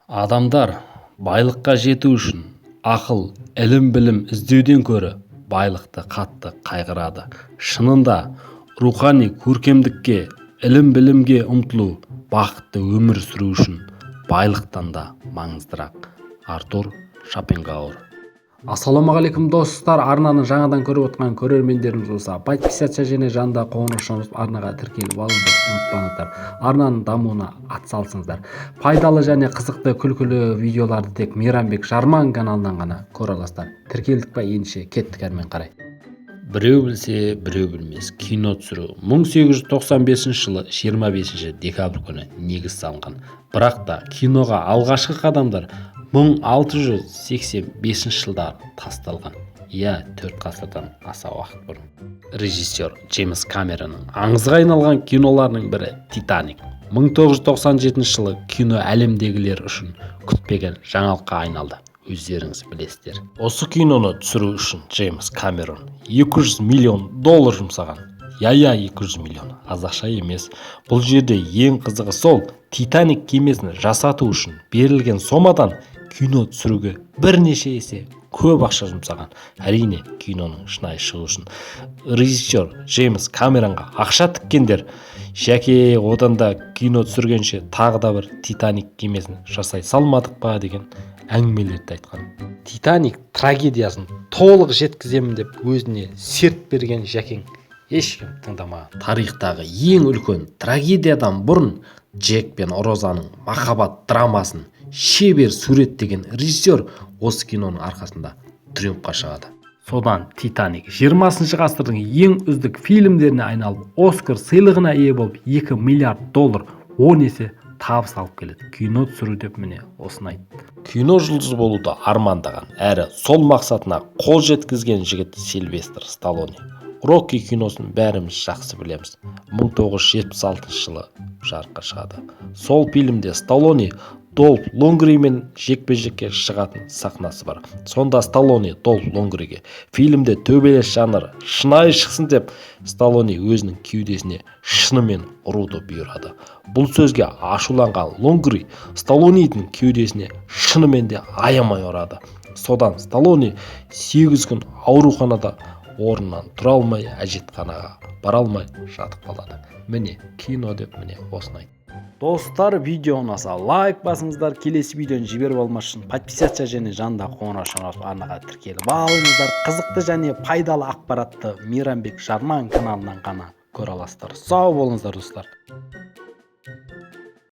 Адамдар байлыққа жету үшін ақыл, білім іздеуден көрі байлықты қатты қайғырады. Шынында рухани көркемдікке, білімге ұмтылу бақытты өмір сүру үшін байлықтан да маңыздырақ. Артур Шопенгауэр. Ассалаумағалейкум достар, арнаны жаңадан көріп отқан көрермендеріміз болса, подписаться және жанда қоңырау арнаға тіркеліп алуды ұмытпаңыздар. Арнаның дамуына атсалысыңыздар. Пайдалы және қызықты күлкілі видеоларды тек Мейрамбек Жарман каналынан ғана көре аласыздар. Тіркелдік па, ендеше кеттік әрмен қарай. Біреу білсе, біреу білмес. Кино түсіру 1895 жылы 25 декабрь күні негіз салынған. Бірақ та киноға алғашқы қадамдар 1685 жылдары тасталған. 4 ғасырдан аса уақыт бұрын. Режиссер Джеймс Камеронның аңызға айналған киноларының бірі Титаник. 1997 жылы кино әлемдегілер үшін күтпеген жаңалыққа айналды. Өздеріңіз білесіздер. Осы киноны түсіру үшін Джеймс Камерон $200 миллион жұмсаған. 200 миллион. Аз ақша емес. Бұл жерде ең қызығы сол, Титаник кемесін жасату үшін берілген сомадан кино түсіруге бірнеше есе көп ақша жұмсаған. Әрине, киноның шынайы шығу үшін. Режиссер Джеймс Камеронға ақша тіккендер, жәке одан да кино түсіргенше тағы да бір Титаник кемесін жасай салмадық па деген әңгімелерді айтқан. Титаник трагедиясын толық жеткіземін деп өзіне серт берген жәкең ешкім тыңдамаған. Тарихтағы ең үлкен трагедиядан бұрын Джек пен Розаның махаббат драмасын шебер суреттеген режиссер осы киноның арқасында триумфқа шығады. Содан Титаник 20 ғасырдың ең үздік фильмдеріне айналып, Оскар сыйлығына ие болып, $2 миллиард 10 есе табыс алып келеді. Кино түсіру деп міне осыны айтты. Кино жұлдызы болуды армандаған, әрі сол мақсатына қол жеткізген жігіт Сильвестр Сталлоне. Рокки киносын бәріміз жақсы білеміз. 1976 жылы жарыққа шығады. Сол фильмде Сталлоне Долф Лундгренмен жекпе-жекке шығатын сахнасы бар. Сонда Сталлоне Долф Лундгренге фильмде төбелес жанр шынайы шықсын деп Сталлоне өзінің кеудесіне шынымен ұруды бұйырады. Бұл сөзге ашуланған Лундгрен Сталлонедің кеудесіне шынымен де аямай ұрады. Содан Сталлоне 8 күн ауруханада орнынан тұра алмай, әжетханаға бара алмай жатып қалады. Міне кино деп міне осыны айтты. Достар, видео ұнаса лайк басыңыздар, келесі видеоны жіберіп алмас үшін подписаться және жанда қоңырау арнаға тіркеліп алыңыздар. Қызықты және пайдалы ақпаратты Мейрамбек Жарман каналынан ғана көре аласыздар. Сау болыңыздар достар.